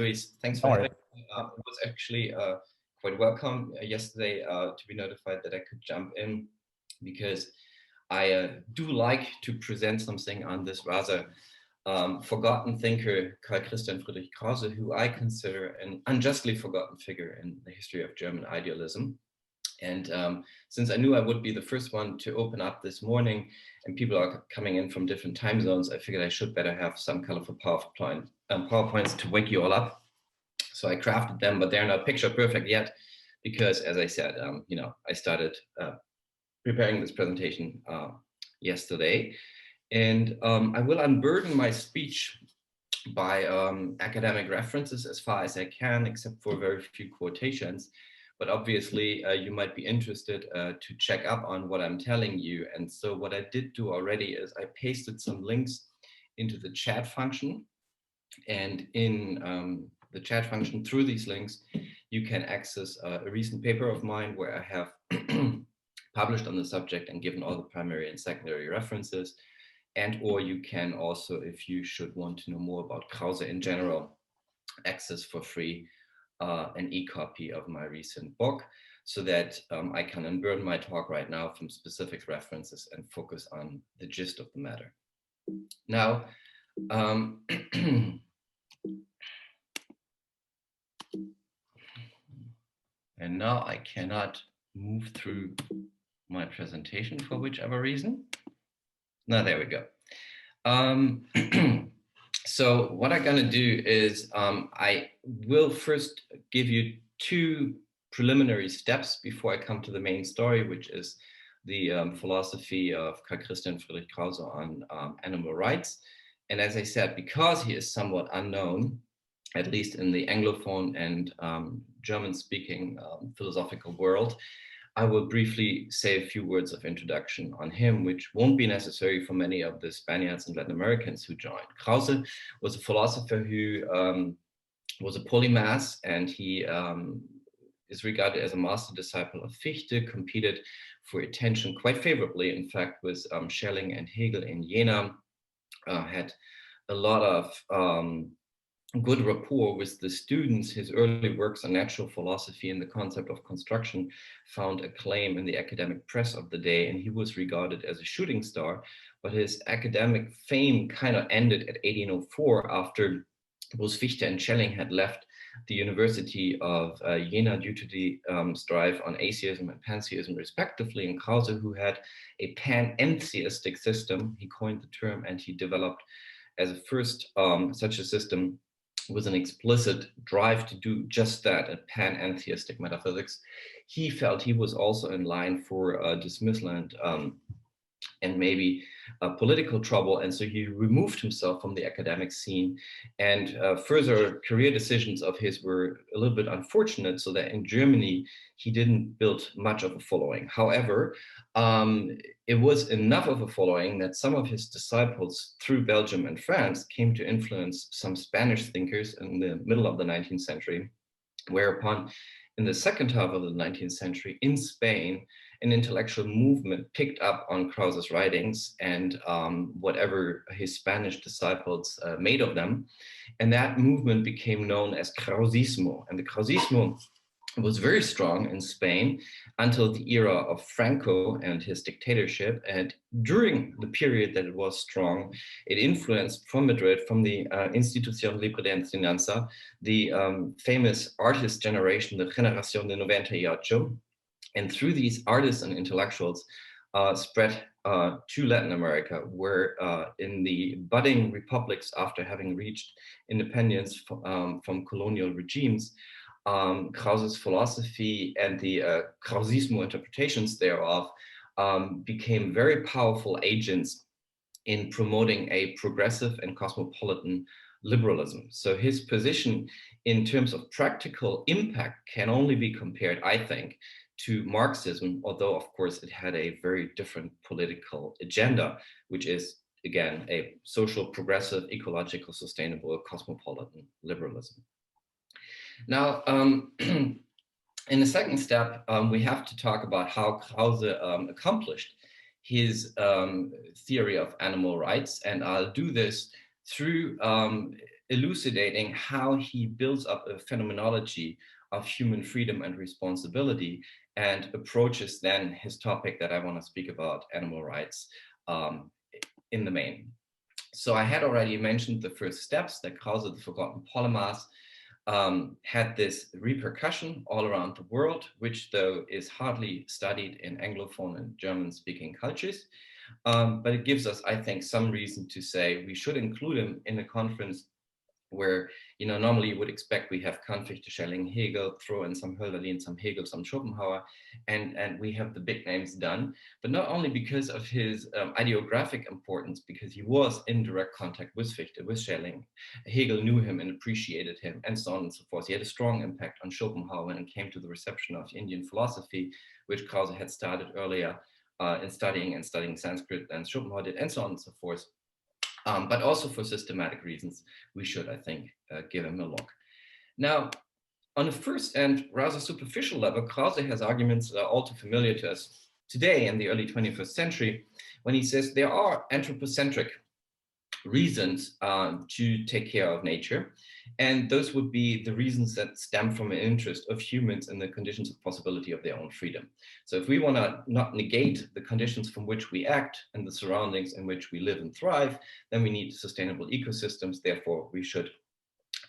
Luis, thanks for having me. It was actually quite welcome yesterday to be notified that I could jump in, because I do like to present something on this rather forgotten thinker, Carl Christian Friedrich Krause, who I consider an unjustly forgotten figure in the history of German idealism. And since I knew I would be the first one to open up this morning and people are coming in from different time zones, I figured I should better have some colorful PowerPoints to wake you all up. So I crafted them, but they're not picture perfect yet, because as I said, I started preparing this presentation yesterday. And I will unburden my speech by academic references as far as I can, except for very few quotations. But obviously, you might be interested to check up on what I'm telling you. And so what I did do already is I pasted some links into the chat function. And in the chat function, through these links, you can access a recent paper of mine where I have published on the subject and given all the primary and secondary references. And or you can also, if you should want to know more about Krause in general, access for free an e-copy of my recent book, so that I can unburden my talk right now from specific references and focus on the gist of the matter. Now, and now I cannot move through my presentation for whichever reason. Now, there we go. So what I'm going to do is I will first give you two preliminary steps before I come to the main story, which is the philosophy of Carl Christian Friedrich Krause on animal rights. And as I said, because he is somewhat unknown, at least in the Anglophone and German-speaking philosophical world, I will briefly say a few words of introduction on him, which won't be necessary for many of the Spaniards and Latin Americans who joined. Krause was a philosopher who was a polymath, and he is regarded as a master disciple of Fichte, competed for attention quite favorably, in fact, with Schelling and Hegel in Jena, had a lot of good rapport with the students. His early works on natural philosophy and the concept of construction found acclaim in the academic press of the day, and he was regarded as a shooting star. But his academic fame kind of ended at 1804, after both Fichte and Schelling had left the University of Jena due to the strife on atheism and pantheism respectively. And Krause, who had a panentheistic system, he coined the term, and he developed as a first such a system with an explicit drive to do just that, a panentheistic metaphysics. He felt he was also in line for dismissal and maybe political trouble, and so he removed himself from the academic scene. And further career decisions of his were a little bit unfortunate, so that in Germany he didn't build much of a following. However, it was enough of a following that some of his disciples through Belgium and France came to influence some Spanish thinkers in the middle of the 19th century, whereupon in the second half of the 19th century in Spain, an intellectual movement picked up on Krause's writings and whatever his Spanish disciples made of them. And that movement became known as Krausismo. And the Krausismo was very strong in Spain until the era of Franco and his dictatorship. And during the period that it was strong, it influenced from Madrid, from the Institución Libre de Enseñanza, the famous artist generation, the Generación de 98. And through these artists and intellectuals spread to Latin America, where in the budding republics, after having reached independence from colonial regimes, Krause's philosophy and the Krausismo interpretations thereof became very powerful agents in promoting a progressive and cosmopolitan liberalism. So his position in terms of practical impact can only be compared, I think, to Marxism, although of course it had a very different political agenda, which is, again, a social, progressive, ecological, sustainable, cosmopolitan liberalism. Now, in the second step, we have to talk about how Krause accomplished his theory of animal rights, and I'll do this through elucidating how he builds up a phenomenology of human freedom and responsibility, and approaches then his topic that I want to speak about, animal rights, in the main. So I had already mentioned the first steps, that Krause, the forgotten polymath, had this repercussion all around the world, which though is hardly studied in Anglophone and German-speaking cultures. But it gives us, I think, some reason to say we should include him in a conference where, normally you would expect we have Kant, Fichte, Schelling, Hegel, throw in some Hölderlin, some Hegel, some Schopenhauer, and we have the big names done. But not only because of his ideographic importance, because he was in direct contact with Fichte, with Schelling. Hegel knew him and appreciated him, and so on and so forth. He had a strong impact on Schopenhauer when it came to the reception of Indian philosophy, which Krause had started earlier in studying Sanskrit, and Schopenhauer did, and so on and so forth. But also for systematic reasons, we should, I think, give him a look. Now, on the first and rather superficial level, Krause has arguments that are all too familiar to us today in the early 21st century, when he says there are anthropocentric reasons to take care of nature. And those would be the reasons that stem from an interest of humans in the conditions of possibility of their own freedom. So if we want to not negate the conditions from which we act and the surroundings in which we live and thrive, then we need sustainable ecosystems. Therefore, we should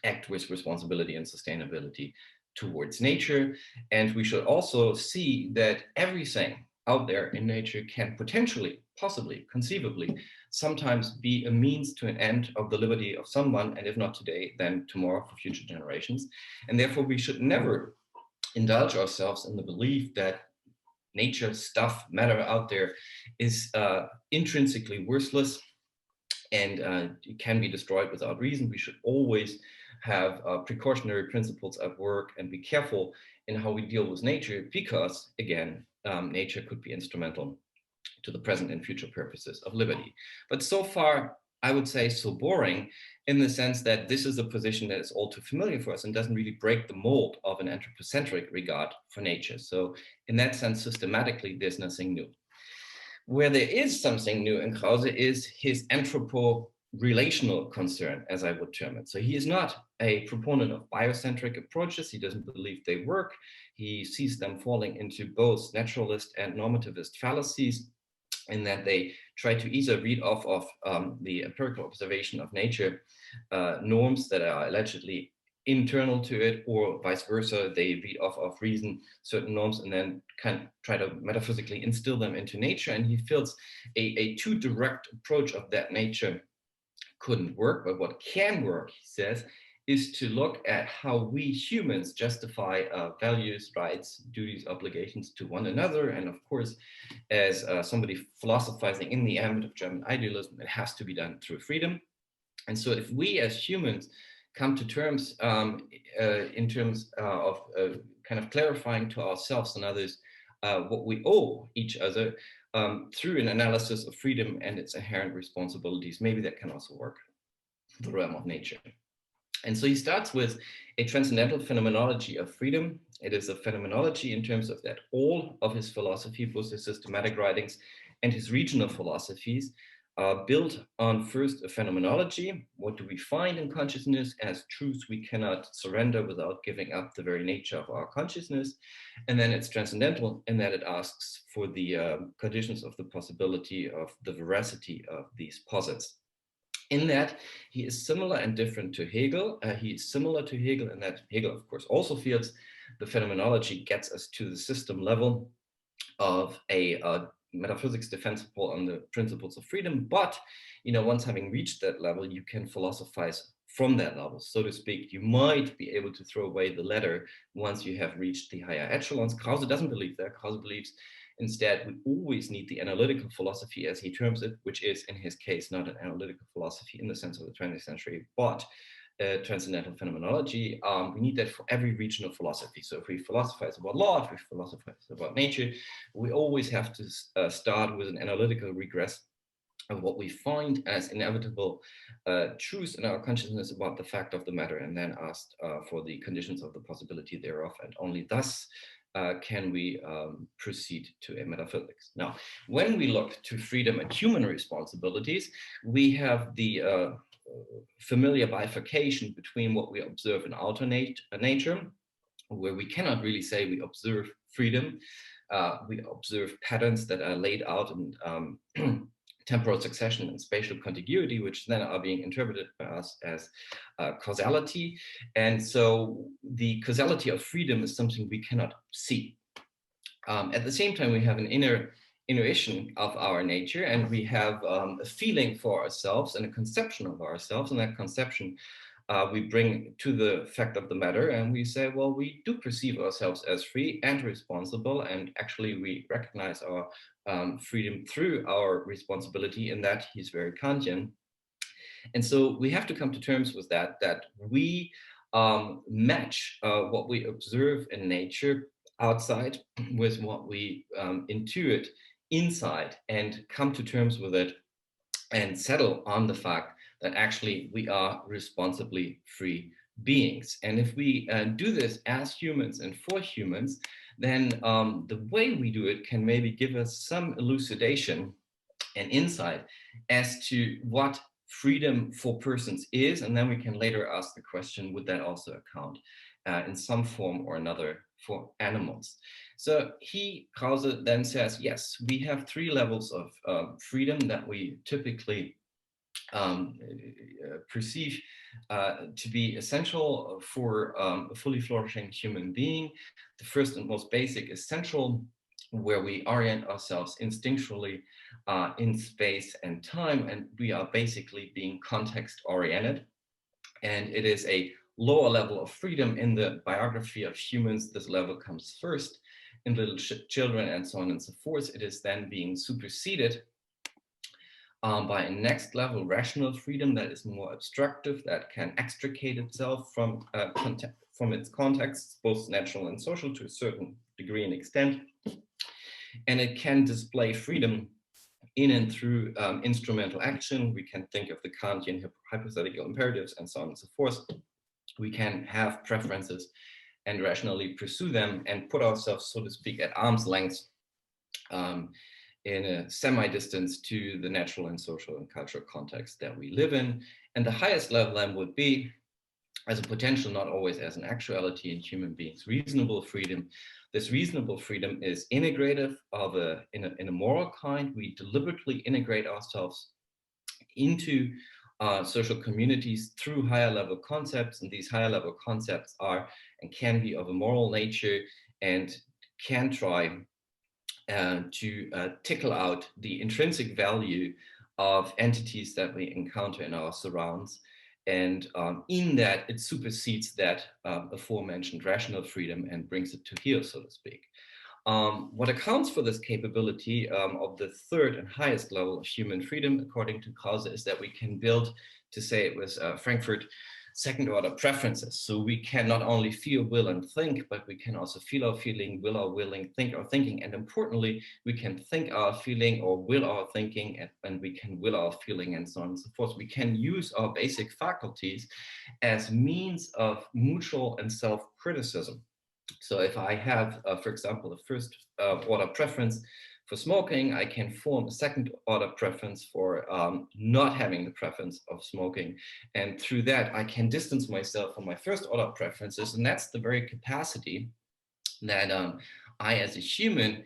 act with responsibility and sustainability towards nature. And we should also see that everything out there in nature can potentially, possibly, conceivably, sometimes be a means to an end of the liberty of someone, and if not today, then tomorrow for future generations. And therefore, we should never indulge ourselves in the belief that nature, stuff, matter out there is intrinsically worthless and it can be destroyed without reason. We should always have precautionary principles at work and be careful in how we deal with nature, because again, nature could be instrumental to the present and future purposes of liberty. But so far, I would say so boring, in the sense that this is a position that is all too familiar for us and doesn't really break the mold of an anthropocentric regard for nature. So in that sense, systematically, there's nothing new. Where there is something new in Krause is his anthropo-relational concern, as I would term it. So he is not a proponent of biocentric approaches. He doesn't believe they work. He sees them falling into both naturalist and normativist fallacies, in that they try to either read off of the empirical observation of nature norms that are allegedly internal to it, or vice versa. They read off of reason certain norms and then kind of try to metaphysically instill them into nature. And he feels a too direct approach of that nature couldn't work. But what can work, he says, is to look at how we humans justify values, rights, duties, obligations to one another. And of course, as somebody philosophizing in the ambit of German idealism, it has to be done through freedom. And so if we as humans come to terms in terms of kind of clarifying to ourselves and others what we owe each other through an analysis of freedom and its inherent responsibilities, maybe that can also work in the realm of nature. And so he starts with a transcendental phenomenology of freedom. It is a phenomenology in terms of that all of his philosophy, both his systematic writings and his regional philosophies, are built on first a phenomenology. What do we find in consciousness as truths we cannot surrender without giving up the very nature of our consciousness? And then it's transcendental in that it asks for the conditions of the possibility of the veracity of these posits. In that, he is similar and different to Hegel. He is similar to Hegel in that Hegel, of course, also feels the phenomenology gets us to the system level of a metaphysics defensible on the principles of freedom. But, once having reached that level, you can philosophize from that level, so to speak. You might be able to throw away the ladder once you have reached the higher echelons. Krause doesn't believe that. Krause believes instead we always need the analytical philosophy, as he terms it, which is in his case not an analytical philosophy in the sense of the 20th century, but transcendental phenomenology. We need that for every region of philosophy. So if we philosophize about law, if we philosophize about nature, we always have to start with an analytical regress of what we find as inevitable truths in our consciousness about the fact of the matter, and then asked for the conditions of the possibility thereof. And only thus can we proceed to a metaphysics. Now, when we look to freedom and human responsibilities, we have the familiar bifurcation between what we observe in outer nature, where we cannot really say we observe freedom. We observe patterns that are laid out in temporal succession and spatial contiguity, which then are being interpreted by us as causality. And so the causality of freedom is something we cannot see. At the same time, we have an intuition of our nature, and we have a feeling for ourselves and a conception of ourselves, and that conception we bring to the fact of the matter, and we say, well, we do perceive ourselves as free and responsible, and actually we recognize our freedom through our responsibility, in that he's very Kantian. And so we have to come to terms with that we match what we observe in nature outside with what we intuit inside, and come to terms with it and settle on the fact that actually we are responsibly free beings. And if we do this as humans and for humans, then the way we do it can maybe give us some elucidation and insight as to what freedom for persons is. And then we can later ask the question, would that also account in some form or another for animals? So Krause then says, yes, we have three levels of freedom that we typically perceive to be essential for a fully flourishing human being. The first and most basic is central, where we orient ourselves instinctually in space and time, and we are basically being context oriented. And it is a lower level of freedom. In the biography of humans, this level comes first. In little children and so on and so forth, it is then being superseded by a next level rational freedom that is more obstructive, that can extricate itself from its contexts, both natural and social, to a certain degree and extent. And it can display freedom in and through instrumental action. We can think of the Kantian hypothetical imperatives and so on and so forth. We can have preferences and rationally pursue them and put ourselves, so to speak, at arm's length in a semi-distance to the natural and social and cultural context that we live in. And the highest level then would be, as a potential, not always as an actuality in human beings, reasonable freedom. This reasonable freedom is integrative in a moral kind. We deliberately integrate ourselves into social communities through higher level concepts, and these higher level concepts are and can be of a moral nature and can try to tickle out the intrinsic value of entities that we encounter in our surrounds. And in that, it supersedes that aforementioned rational freedom and brings it to heel, so to speak. What accounts for this capability of the third and highest level of human freedom, according to Krause, is that we can build, to say it was Frankfurt, second order preferences. So we can not only feel, will, and think, but we can also feel our feeling, will our willing, think our thinking. And importantly, we can think our feeling or will our thinking, and we can will our feeling, and so on and so forth. We can use our basic faculties as means of mutual and self-criticism. So if I have, for example, a first order preference for smoking, I can form a second order preference for not having the preference of smoking. And through that, I can distance myself from my first order preferences. And that's the very capacity that I, as a human,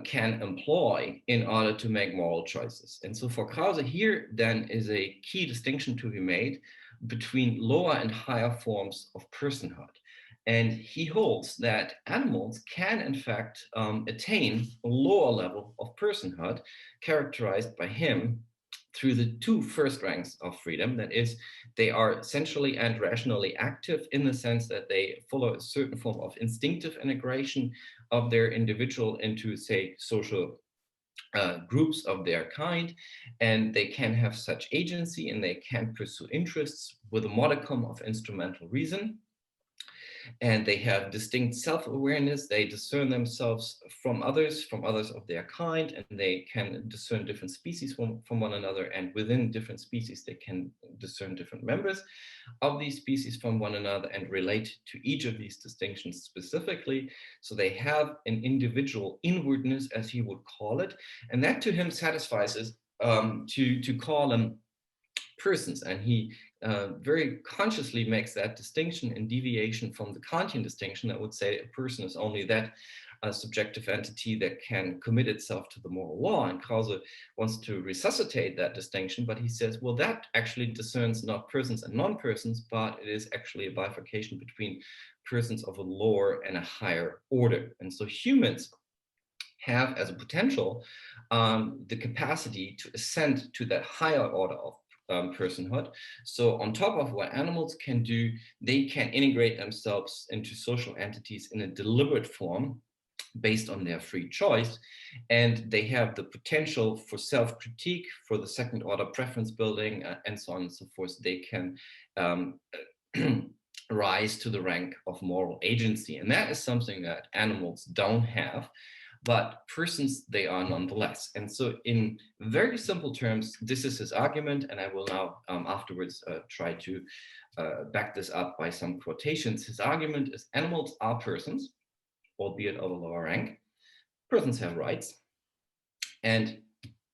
can employ in order to make moral choices. And so for Krause, here then is a key distinction to be made between lower and higher forms of personhood. And he holds that animals can, in fact, attain a lower level of personhood characterized by him through the two first ranks of freedom. That is, they are essentially and rationally active in the sense that they follow a certain form of instinctive integration of their individual into, say, social groups of their kind, and they can have such agency and they can pursue interests with a modicum of instrumental reason. And they have distinct self-awareness. They discern themselves from others of their kind, and they can discern different species from one another. And within different species, they can discern different members of these species from one another and relate to each of these distinctions specifically. So they have an individual inwardness, as he would call it, and that to him satisfies to call them persons. And he very consciously makes that distinction in deviation from the Kantian distinction that would say a person is only that subjective entity that can commit itself to the moral law. And Krause wants to resuscitate that distinction, but he says, well, that actually discerns not persons and non-persons, but it is actually a bifurcation between persons of a lower and a higher order. And so humans have as a potential the capacity to ascend to that higher order of personhood. So on top of what animals can do, they can integrate themselves into social entities in a deliberate form based on their free choice. And they have the potential for self-critique, for the second order preference building, and so on and so forth. They can rise to the rank of moral agency. And that is something that animals don't have, but persons they are nonetheless. And so in very simple terms, this is his argument, and I will now afterwards try to back this up by some quotations. His argument is animals are persons, albeit of a lower rank. Persons have rights, and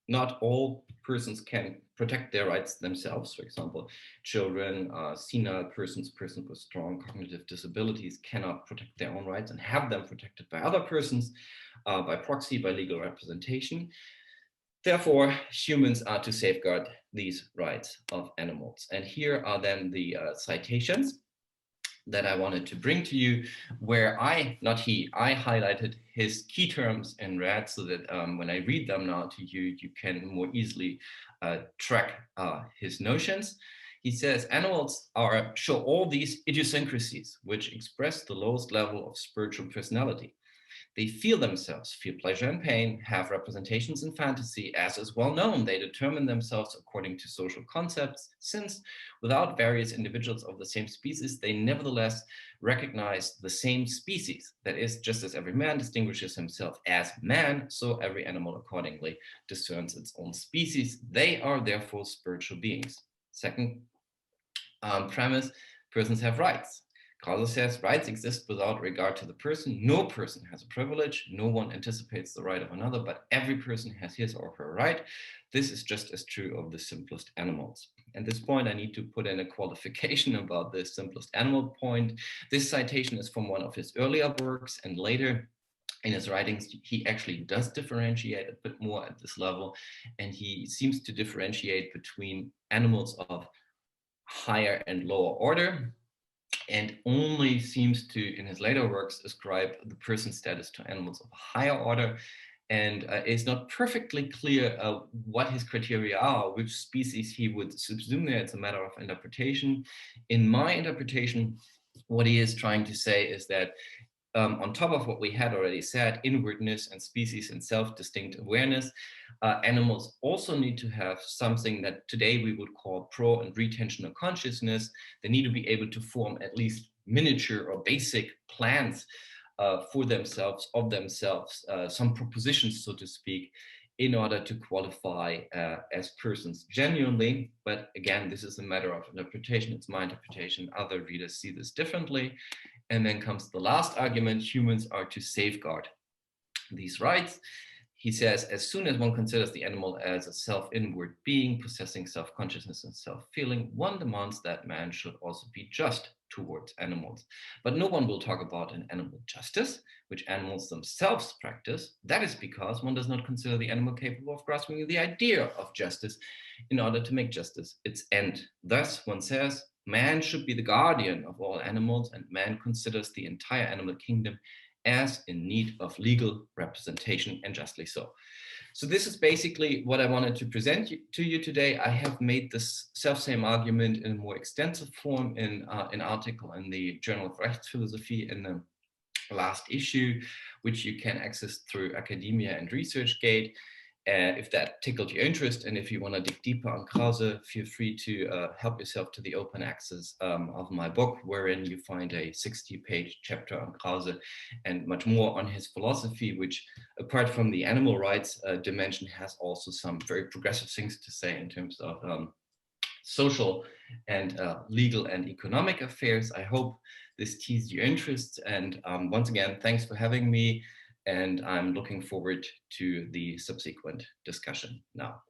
not all persons can protect their rights themselves. For example, children, senile persons, persons with strong cognitive disabilities cannot protect their own rights and have them protected by other persons, by proxy, by legal representation. Therefore, humans are to safeguard these rights of animals. And here are then the citations that I wanted to bring to you, where I highlighted his key terms in red so that when I read them now to you, you can more easily track his notions. He says animals show all these idiosyncrasies which express the lowest level of spiritual personality. They feel themselves, feel pleasure and pain, have representations in fantasy, as is well known. They determine themselves according to social concepts, since without various individuals of the same species, they nevertheless recognize the same species. That is, just as every man distinguishes himself as man, so every animal accordingly discerns its own species. They are therefore spiritual beings. Second premise, persons have rights. Krause says rights exist without regard to the person. No person has a privilege. No one anticipates the right of another, but every person has his or her right. This is just as true of the simplest animals. At this point, I need to put in a qualification about the simplest animal point. This citation is from one of his earlier works, and later in his writings, he actually does differentiate a bit more at this level, and he seems to differentiate between animals of higher and lower order, and only seems to, in his later works, ascribe the person status to animals of a higher order. And it's not perfectly clear what his criteria are, which species he would subsume there. It's a matter of interpretation. In my interpretation, what he is trying to say is that on top of what we had already said, inwardness and species and self-distinct awareness, animals also need to have something that today we would call pro and retentional consciousness. They need to be able to form at least miniature or basic plans for themselves, of themselves, some propositions, so to speak, in order to qualify as persons genuinely. But again, this is a matter of interpretation. It's my interpretation. Other readers see this differently. And then comes the last argument: humans are to safeguard these rights. He says, as soon as one considers the animal as a self-inward being possessing self-consciousness and self-feeling, one demands that man should also be just towards animals. But no one will talk about an animal justice, which animals themselves practice. That is because one does not consider the animal capable of grasping the idea of justice in order to make justice its end. Thus, one says, man should be the guardian of all animals, and man considers the entire animal kingdom as in need of legal representation, and justly so. So this is basically what I wanted to present to you today. I have made this self-same argument in a more extensive form in an article in the Journal of Rechtsphilosophie in the last issue, which you can access through Academia and ResearchGate. If that tickled your interest, and if you want to dig deeper on Krause, feel free to help yourself to the open access of my book, wherein you find a 60-page chapter on Krause and much more on his philosophy, which, apart from the animal rights dimension, has also some very progressive things to say in terms of social and legal and economic affairs. I hope this teased your interest. And once again, thanks for having me. And I'm looking forward to the subsequent discussion now.